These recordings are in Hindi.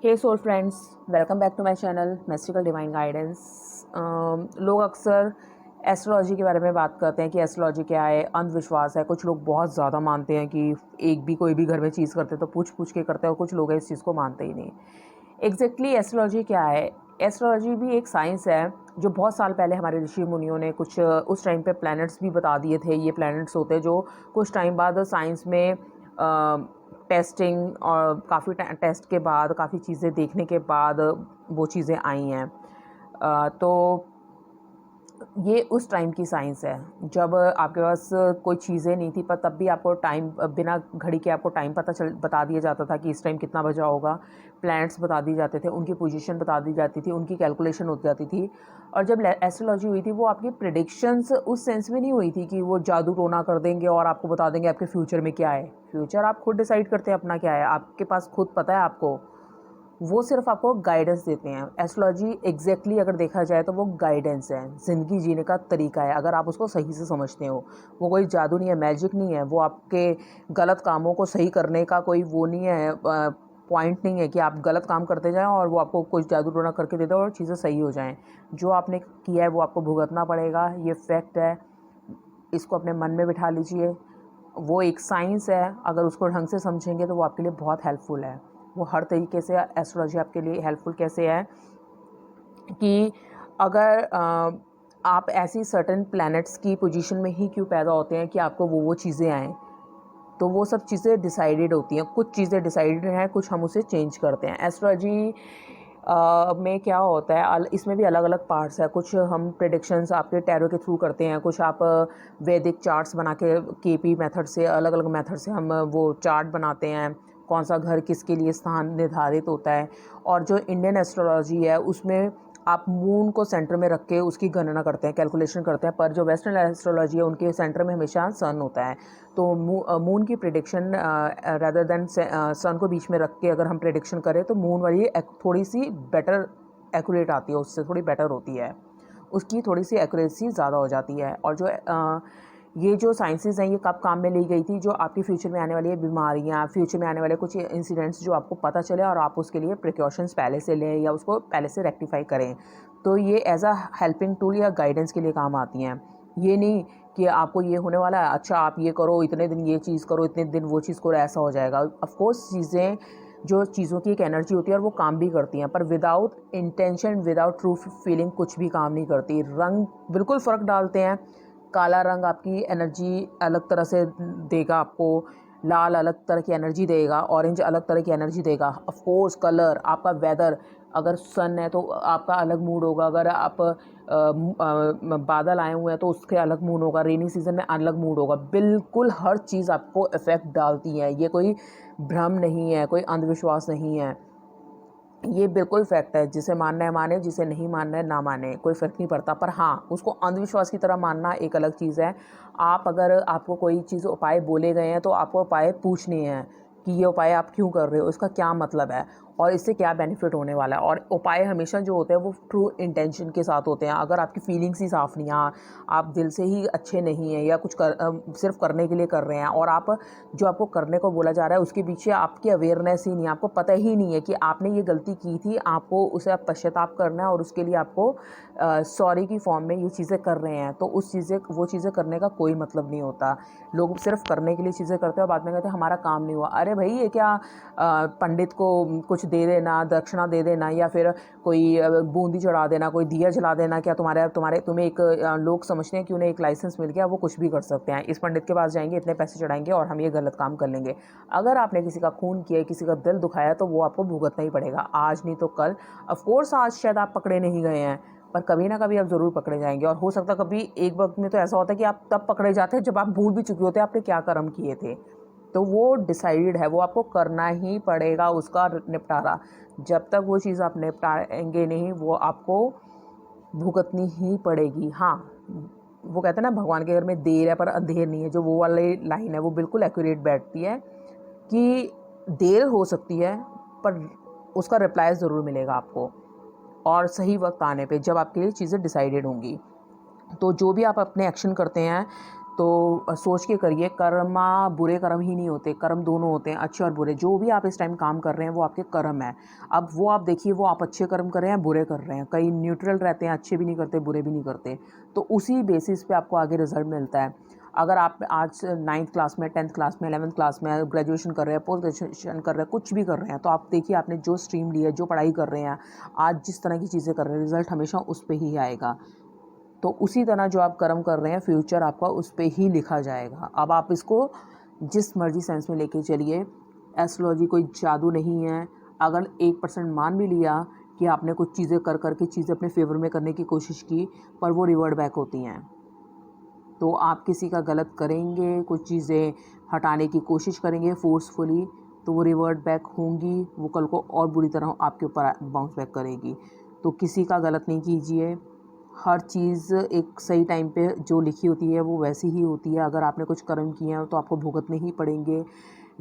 Hey soul friends, welcome back to my channel mystical divine guidance. लोग अक्सर एस्ट्रोलॉजी के बारे में बात करते हैं कि एस्ट्रोलॉजी क्या है, अंधविश्वास है। कुछ लोग बहुत ज़्यादा मानते हैं कि एक भी कोई भी घर में चीज़ करते तो पूछ पूछ के करते हैं, और कुछ लोग इस चीज़ को मानते ही नहीं। एग्जैक्टली एस्ट्रोलॉजी क्या है? एस्ट्रोलॉजी भी एक साइंस है जो बहुत साल पहले हमारे ऋषि मुनियों ने कुछ उस टाइम पे प्लैनेट्स भी बता दिए थे। ये प्लैनेट्स होते हैं जो कुछ टाइम बाद साइंस में टेस्टिंग और काफ़ी टेस्ट के बाद, काफ़ी चीज़ें देखने के बाद वो चीज़ें आई हैं। तो ये उस टाइम की साइंस है जब आपके पास कोई चीज़ें नहीं थी, पर तब भी आपको टाइम बिना घड़ी के आपको टाइम बता दिया जाता था कि इस टाइम कितना बजा होगा। प्लैनेट्स बता दिए जाते थे, उनकी पोजीशन बता दी जाती थी, उनकी कैलकुलेशन हो जाती थी। और जब एस्ट्रोलॉजी हुई थी, वो आपकी प्रिडिक्शंस उस सेंस में नहीं हुई थी कि वो जादू टोना कर देंगे और आपको बता देंगे आपके फ्यूचर में क्या है। फ्यूचर आप खुद डिसाइड करते हैं अपना क्या है, आपके पास खुद पता है आपको। वो सिर्फ आपको गाइडेंस देते हैं। एस्ट्रोलॉजी एग्जैक्टली अगर देखा जाए तो वो गाइडेंस है, ज़िंदगी जीने का तरीका है, अगर आप उसको सही से समझते हो। वो कोई जादू नहीं है, मैजिक नहीं है। वो आपके गलत कामों को सही करने का कोई वो नहीं है, पॉइंट नहीं है कि आप गलत काम करते जाएं और वो आपको कुछ जादू टोना करके दे दो और चीज़ें सही हो जाएं। जो आपने किया है वो आपको भुगतना पड़ेगा, ये फैक्ट है। इसको अपने मन में बिठा लीजिए। वो एक साइंस है, अगर उसको ढंग से समझेंगे तो वो आपके लिए बहुत हेल्पफुल है। वो हर तरीके से एस्ट्रोलॉजी आपके लिए हेल्पफुल कैसे है कि अगर आप ऐसी सर्टेन प्लैनेट्स की पोजीशन में ही क्यों पैदा होते हैं कि आपको वो चीज़ें आएँ, तो वो सब चीज़ें डिसाइडेड होती हैं। कुछ चीज़ें डिसाइडेड हैं, कुछ हम उसे चेंज करते हैं। एस्ट्रोलॉजी में क्या होता है, इसमें भी अलग अलग पार्ट्स है। कुछ हम प्रेडिक्शंस आपके टैरो के थ्रू करते हैं, कुछ आप वैदिक चार्ट्स बना के केपी मेथड से, अलग अलग मेथड से हम वो चार्ट बनाते हैं, कौन सा घर किसके लिए स्थान निर्धारित होता है। और जो इंडियन एस्ट्रोलॉजी है उसमें आप मून को सेंटर में रख के उसकी गणना करते हैं, कैलकुलेशन करते हैं। पर जो वेस्टर्न एस्ट्रोलॉजी है उनके सेंटर में हमेशा सन होता है। तो मून की प्रिडिक्शन रादर देन सन को बीच में रख के अगर हम प्रिडिक्शन करें तो मून वाली थोड़ी सी बेटर एक्यूरेट आती है, उससे थोड़ी बेटर होती है, उसकी थोड़ी सी एक्यूरेसी ज़्यादा हो जाती है। और जो ये जो साइंसेस हैं ये कब काम में ली गई थी? जो आपकी फ्यूचर में आने वाली बीमारियाँ, फ्यूचर में आने वाले कुछ इंसिडेंट्स जो आपको पता चले और आप उसके लिए प्रिकॉशंस पहले से लें या उसको पहले से रेक्टिफाई करें, तो ये एज अ हेल्पिंग टूल या गाइडेंस के लिए काम आती हैं। ये नहीं कि आपको ये होने वाला है, अच्छा आप ये करो, इतने दिन ये चीज़ करो, इतने दिन वो चीज़ करो, ऐसा हो जाएगा। ऑफ कोर्स चीज़ें, जो चीज़ों की एक एनर्जी होती है और वो काम भी करती हैं, पर without intention, without true feeling कुछ भी काम नहीं करती। रंग बिल्कुल फ़र्क डालते हैं। काला रंग आपकी एनर्जी अलग तरह से देगा आपको, लाल अलग तरह की एनर्जी देगा, ऑरेंज अलग तरह की एनर्जी देगा। ऑफ कोर्स कलर, आपका वेदर, अगर सन है तो आपका अलग मूड होगा, अगर आप बादल आए हुए हैं तो उसके अलग मूड होगा, रेनी सीजन में अलग मूड होगा। बिल्कुल हर चीज़ आपको इफ़ेक्ट डालती है। ये कोई भ्रम नहीं है, कोई अंधविश्वास नहीं है, ये बिल्कुल फैक्ट है। जिसे मानना है माने, जिसे नहीं मानना है ना माने, कोई फ़र्क नहीं पड़ता। पर हाँ, उसको अंधविश्वास की तरह मानना एक अलग चीज़ है। आप अगर आपको कोई चीज़ उपाय बोले गए हैं तो आपको उपाय पूछने हैं कि ये उपाय आप क्यों कर रहे हो, इसका क्या मतलब है और इससे क्या बेनिफिट होने वाला है। और उपाय हमेशा जो होते हैं वो ट्रू इंटेंशन के साथ होते हैं। अगर आपकी फीलिंग्स ही साफ़ नहीं, हाँ आप दिल से ही अच्छे नहीं हैं या कुछ सिर्फ करने के लिए कर रहे हैं, और आप जो आपको करने को बोला जा रहा है उसके पीछे आपकी अवेयरनेस ही नहीं है, आपको पता ही नहीं है कि आपने ये गलती की थी, आपको उसे आप पश्चाताप करना है और उसके लिए आपको सॉरी की फॉर्म में ये चीज़ें कर रहे हैं, तो वो चीज़ें करने का कोई मतलब नहीं होता। लोग सिर्फ करने के लिए चीज़ें करते हैं और बाद में कहते हैं हमारा काम नहीं हुआ। अरे भाई, ये क्या पंडित को कुछ दे देना, दक्षिणा दे देना, या फिर कोई बूंदी चढ़ा देना, कोई दिया जला देना, क्या तुम्हें एक लोग समझते हैं कि उन्हें एक लाइसेंस मिल गया, वो कुछ भी कर सकते हैं। इस पंडित के पास जाएंगे, इतने पैसे चढ़ाएंगे और हम ये गलत काम कर लेंगे। अगर आपने किसी का खून किया, किसी का दिल दुखाया, तो वो आपको भुगतना ही पड़ेगा, आज नहीं तो कल। ऑफकोर्स आज शायद आप पकड़े नहीं गए हैं, पर कभी ना कभी आप ज़रूर पकड़े जाएंगे। और हो सकता है कभी एक वक्त में तो ऐसा होता है कि आप तब पकड़े जाते हैं जब आप भूल भी चुके होते हैं आपने क्या कर्म किए थे। तो वो डिसाइडेड है, वो आपको करना ही पड़ेगा उसका निपटारा। जब तक वो चीज़ आप निपटाएंगे नहीं, वो आपको भुगतनी ही पड़ेगी। हाँ, वो कहते हैं ना, भगवान के घर में देर है पर अंधेर नहीं है। जो वो वाली लाइन है वो बिल्कुल एक्यूरेट बैठती है कि देर हो सकती है पर उसका रिप्लाई ज़रूर मिलेगा आपको, और सही वक्त आने पे जब आपके लिए चीज़ें डिसाइडेड होंगी। तो जो भी आप अपने एक्शन करते हैं, तो सोच के करिए, कर्मा बुरे कर्म ही नहीं होते, कर्म दोनों होते हैं, अच्छे और बुरे। जो भी आप इस टाइम काम कर रहे हैं वो आपके कर्म है। अब वो आप देखिए, वो आप अच्छे कर्म कर रहे हैं बुरे कर रहे हैं, कई न्यूट्रल रहते हैं, अच्छे भी नहीं करते बुरे भी नहीं करते, तो उसी बेसिस पे आपको आगे रिजल्ट मिलता है। अगर आप आज 9th क्लास में, 10th क्लास में, 11th क्लास में ग्रेजुएशन कर रहे हैं, पोस्ट ग्रेजुएशन कर रहे हैं, कुछ भी कर रहे हैं, तो आप देखिए आपने जो स्ट्रीम ली है, जो पढ़ाई कर रहे हैं, आज जिस तरह की चीज़ें कर रहे हैं, रिजल्ट हमेशा उस पर ही आएगा। तो उसी तरह जो आप कर्म कर रहे हैं, फ्यूचर आपका उस पे ही लिखा जाएगा। अब आप इसको जिस मर्जी सेंस में लेके चलिए, एस्ट्रोलॉजी कोई जादू नहीं है। अगर 1% मान भी लिया कि आपने कुछ चीज़ें कर करके चीज़ें अपने फेवर में करने की कोशिश की, पर वो रिवर्ट बैक होती हैं। तो आप किसी का गलत करेंगे, कुछ चीज़ें हटाने की कोशिश करेंगे फोर्सफुली, तो वो रिवर्ट बैक होंगी, वो कल को और बुरी तरह आपके ऊपर बाउंस बैक करेगी। तो किसी का गलत नहीं कीजिए। हर चीज़ एक सही टाइम पे जो लिखी होती है वो वैसी ही होती है। अगर आपने कुछ कर्म किए हैं तो आपको भुगतने ही पड़ेंगे।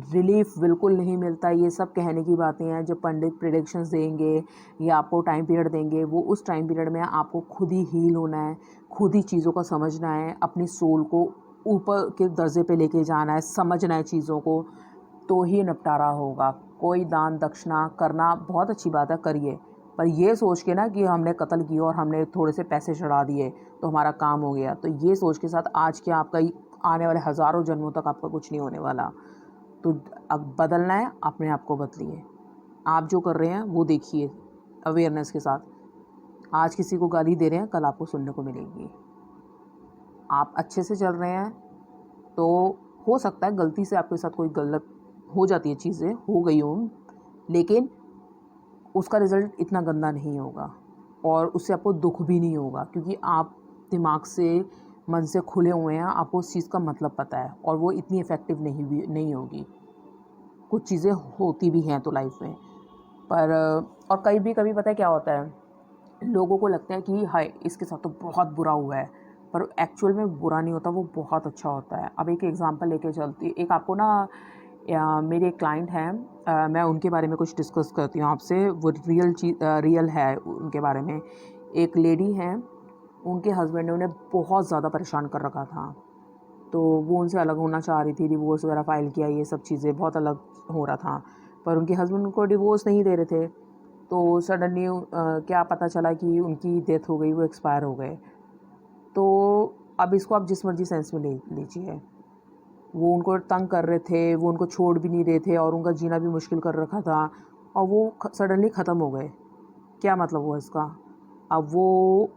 रिलीफ बिल्कुल नहीं मिलता। ये सब कहने की बातें हैं। जो पंडित प्रेडिक्शंस देंगे या आपको टाइम पीरियड देंगे, वो उस टाइम पीरियड में आपको खुद ही हील होना है, खुद ही चीज़ों को समझना है, अपनी सोल को ऊपर के दर्जे पे लेके जाना है, समझना है चीज़ों को, तो ही निपटारा होगा। कोई दान दक्षिणा करना बहुत अच्छी बात है, करिए, पर ये सोच के ना कि हमने कत्ल किया और हमने थोड़े से पैसे चढ़ा दिए तो हमारा काम हो गया, तो ये सोच के साथ आज क्या आपका आने वाले हज़ारों जन्मों तक आपका कुछ नहीं होने वाला। तो अब बदलना है, अपने आप को बदलिए। आप जो कर रहे हैं वो देखिए अवेयरनेस के साथ। आज किसी को गाली दे रहे हैं, कल आपको सुनने को मिलेगी। आप अच्छे से चल रहे हैं तो हो सकता है गलती से आपके साथ कोई गलत हो जाती है, चीज़ें हो गई हों, लेकिन उसका रिज़ल्ट इतना गंदा नहीं होगा और उससे आपको दुख भी नहीं होगा, क्योंकि आप दिमाग से, मन से खुले हुए हैं, आपको उस चीज़ का मतलब पता है और वो इतनी इफ़ेक्टिव नहीं होगी। कुछ चीज़ें होती भी हैं तो लाइफ में, पर और कभी पता है क्या होता है, लोगों को लगता है कि हाय इसके साथ तो बहुत बुरा हुआ है, पर एक्चुअल में बुरा नहीं होता, वो बहुत अच्छा होता है। अब एक एग्जांपल लेके चलती, एक आपको ना मेरे एक क्लाइंट हैं, मैं उनके बारे में कुछ डिस्कस करती हूँ आपसे। वो रियल है उनके बारे में। एक लेडी हैं, उनके हस्बैंड ने उन्हें बहुत ज़्यादा परेशान कर रखा था, तो वो उनसे अलग होना चाह रही थी, डिवोर्स वगैरह फाइल किया, ये सब चीज़ें बहुत अलग हो रहा था, पर उनके हस्बैंड उनको डिवोर्स नहीं दे रहे थे। तो सडनली क्या पता चला कि उनकी डेथ हो गई, वो एक्सपायर हो गए। तो अब इसको आप जिस मर्जी सेंस में ले लीजिए, वो उनको तंग कर रहे थे, वो उनको छोड़ भी नहीं रहे थे और उनका जीना भी मुश्किल कर रखा था, और वो सडनली ख़त्म हो गए। क्या मतलब हुआ इसका? अब वो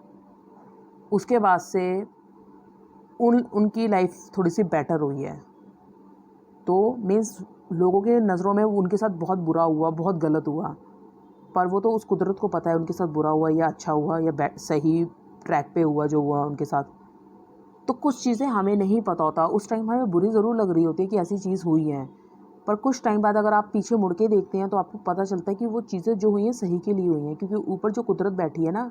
उसके बाद से उनकी लाइफ थोड़ी सी बेटर हुई है। तो मीन्स लोगों के नज़रों में उनके साथ बहुत बुरा हुआ, बहुत गलत हुआ, पर वो तो उस कुदरत को पता है उनके साथ बुरा हुआ या अच्छा हुआ या सही ट्रैक पे हुआ जो हुआ उनके साथ। तो कुछ चीज़ें हमें नहीं पता होता, उस टाइम हमें बुरी ज़रूर लग रही होती है कि ऐसी चीज़ हुई है, पर कुछ टाइम बाद अगर आप पीछे मुड़ के देखते हैं तो आपको पता चलता है कि वो चीज़ें जो हुई हैं सही के लिए हुई हैं, क्योंकि ऊपर जो कुदरत बैठी है ना,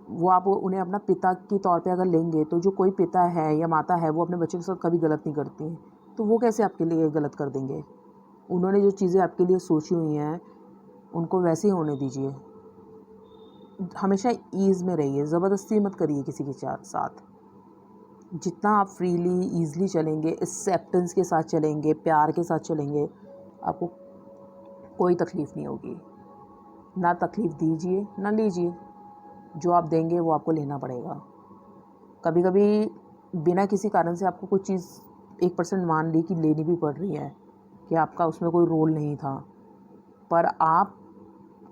वो आप उन्हें अपना पिता के तौर पे अगर लेंगे, तो जो कोई पिता है या माता है वो अपने बच्चे के साथ कभी गलत नहीं करती हैं, तो वो कैसे आपके लिए गलत कर देंगे? उन्होंने जो चीज़ें आपके लिए सोची हुई हैं उनको वैसे ही होने दीजिए। हमेशा ईज़ में रहिए, ज़बरदस्ती मत करिए किसी के साथ। जितना आप फ्रीली ईज़िली चलेंगे, एक्सेप्टेंस के साथ चलेंगे, प्यार के साथ चलेंगे, आपको कोई तकलीफ़ नहीं होगी। ना तकलीफ़ दीजिए ना लीजिए, जो आप देंगे वो आपको लेना पड़ेगा। कभी कभी बिना किसी कारण से आपको कुछ चीज़ 1% मान ली कि लेनी भी पड़ रही है, कि आपका उसमें कोई रोल नहीं था, पर आप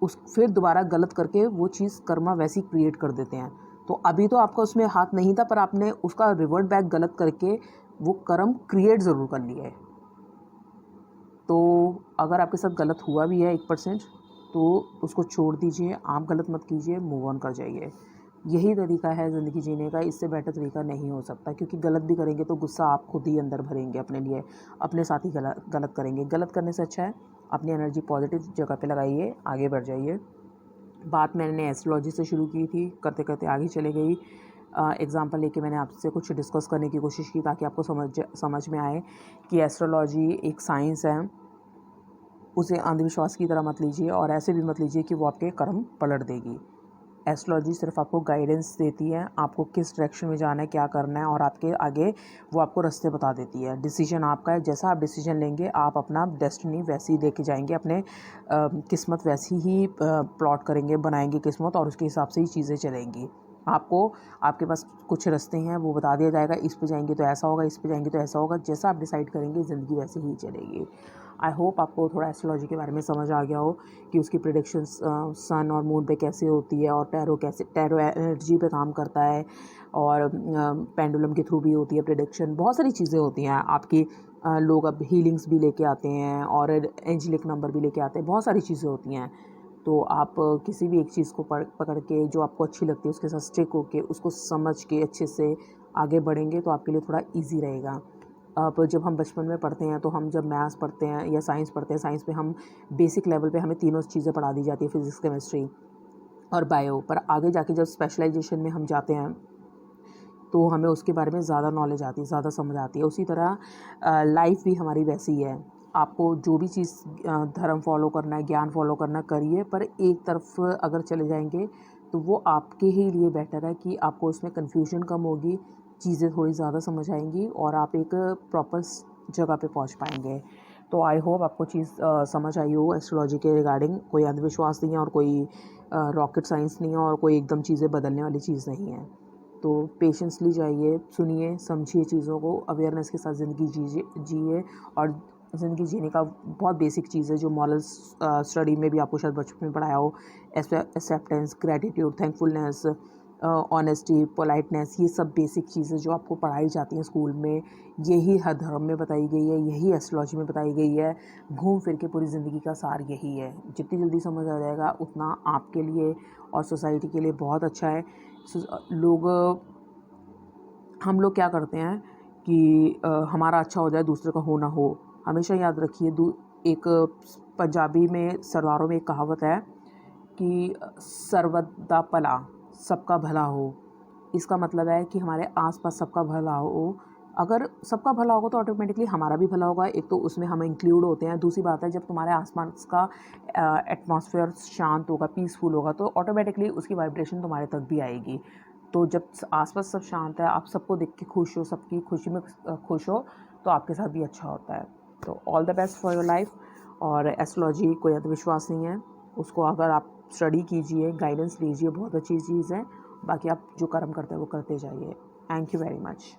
उस फिर दोबारा गलत करके वो चीज़ कर्मा वैसी क्रिएट कर देते हैं। तो अभी तो आपका उसमें हाथ नहीं था, पर आपने उसका रिवर्ट बैक गलत करके वो कर्म क्रिएट ज़रूर कर लिया है। तो अगर आपके साथ गलत हुआ भी है 1%, तो उसको छोड़ दीजिए, आप गलत मत कीजिए, मूव ऑन कर जाइए। यही तरीका है ज़िंदगी जीने का, इससे बेटर तरीका नहीं हो सकता, क्योंकि गलत भी करेंगे तो गुस्सा आप खुद ही अंदर भरेंगे अपने लिए, अपने साथ ही गलत करेंगे। गलत करने से अच्छा है अपनी एनर्जी पॉजिटिव जगह पे लगाइए, आगे बढ़ जाइए। बात मैंने एस्ट्रोलॉजी से शुरू की थी, करते करते आगे चले गई। एग्ज़ाम्पल लेके मैंने आपसे कुछ डिस्कस करने की कोशिश की, ताकि आपको समझ में आए कि एस्ट्रोलॉजी एक साइंस है, उसे अंधविश्वास की तरह मत लीजिए और ऐसे भी मत लीजिए कि वो आपके कर्म पलट देगी। एस्ट्रोलॉजी सिर्फ आपको गाइडेंस देती है, आपको किस डायरेक्शन में जाना है, क्या करना है, और आपके आगे वो आपको रास्ते बता देती है। डिसीजन आपका है, जैसा आप डिसीजन लेंगे आप अपना डेस्टिनी वैसी ही लेके जाएंगे, अपने किस्मत वैसी ही प्लॉट करेंगे, बनाएंगे किस्मत, और उसके हिसाब से ही चीज़ें चलेंगी। आपको आपके पास कुछ रास्ते हैं, वो बता दिया जाएगा, इस पे जाएंगे तो ऐसा होगा, इस पे जाएंगे तो ऐसा होगा। जैसा आप डिसाइड करेंगे ज़िंदगी वैसे ही चलेगी। आई होप आपको थोड़ा एस्ट्रोलॉजी के बारे में समझ आ गया हो कि उसकी प्रेडिक्शंस सन और मून पे कैसे होती है, और टैरो एनर्जी पे काम करता है, और पेंडुलम के थ्रू भी होती है प्रेडिक्शन। बहुत सारी चीज़ें होती हैं आपकी। लोग अब हीलिंग्स भी लेके आते हैं और एंजेलिक नंबर भी लेके आते हैं, बहुत सारी चीज़ें होती हैं। तो आप किसी भी एक चीज़ को पकड़ के जो आपको अच्छी लगती है उसके साथ स्टिक होके उसको समझ के अच्छे से आगे बढ़ेंगे तो आपके लिए थोड़ा इजी रहेगा। अब जब हम बचपन में पढ़ते हैं तो हम जब मैथ्स पढ़ते हैं या साइंस पढ़ते हैं, साइंस में हम बेसिक लेवल पे हमें तीनों चीज़ें पढ़ा दी जाती है, फिज़िक्स, केमिस्ट्री और बायो। पर आगे जाके जब स्पेशलाइजेशन में हम जाते हैं तो हमें उसके बारे में ज़्यादा नॉलेज आती है, ज़्यादा समझ आती है। उसी तरह लाइफ भी हमारी वैसी ही है। आपको जो भी चीज़ धर्म फॉलो करना है, ज्ञान फॉलो करना, करिए, पर एक तरफ अगर चले जाएंगे तो वो आपके ही लिए बेटर है कि आपको उसमें कन्फ्यूजन कम होगी, चीज़ें थोड़ी ज़्यादा समझ आएंगी और आप एक प्रॉपर जगह पे पहुंच पाएंगे। तो आई होप आपको चीज़ समझ आई हो एस्ट्रोलॉजी के रिगार्डिंग। कोई अंधविश्वास नहीं है और कोई रॉकेट साइंस नहीं है और कोई एकदम चीज़ें बदलने वाली चीज़ नहीं है। तो पेशेंसली जाइए, सुनिए, समझिए चीज़ों को, अवेयरनेस के साथ ज़िंदगी जिए। और ज़िंदगी जीने का बहुत बेसिक चीज़ है जो मॉरल स्टडी में भी आपको शायद बचपन में पढ़ाया हो, acceptance, gratitude, thankfulness, honesty, politeness, ये सब बेसिक चीज़ें जो आपको पढ़ाई जाती हैं स्कूल में, यही हर धर्म में बताई गई है, यही एस्ट्रोलॉजी में बताई गई है। घूम फिर के पूरी ज़िंदगी का सार यही है। जितनी जल्दी समझ आ जाएगा उतना आपके लिए और सोसाइटी के लिए बहुत अच्छा है। हम लोग क्या करते हैं कि हमारा अच्छा हो जाए, दूसरे का हो ना हो। हमेशा याद रखिए, एक पंजाबी में सरदारों में एक कहावत है कि सर्वदा भला, सबका भला हो। इसका मतलब है कि हमारे आसपास सबका भला हो। अगर सबका भला होगा तो ऑटोमेटिकली हमारा भी भला होगा। एक तो उसमें हम इंक्लूड होते हैं, दूसरी बात है जब तुम्हारे आसपास का एटमॉस्फेयर शांत होगा, पीसफुल होगा, तो ऑटोमेटिकली उसकी वाइब्रेशन तुम्हारे तक भी आएगी। तो जब आसपास सब शांत है, आप सबको देख के खुश हो, सबकी खुशी में खुश हो, तो आपके साथ भी अच्छा होता है। तो all the best for your life. और एस्ट्रोलॉजी कोई अंधविश्वास नहीं है, उसको अगर आप स्टडी कीजिए, गाइडेंस लीजिए, बहुत अच्छी चीज़ है। बाकी आप जो कर्म करते हैं वो करते जाइए। Thank you very much.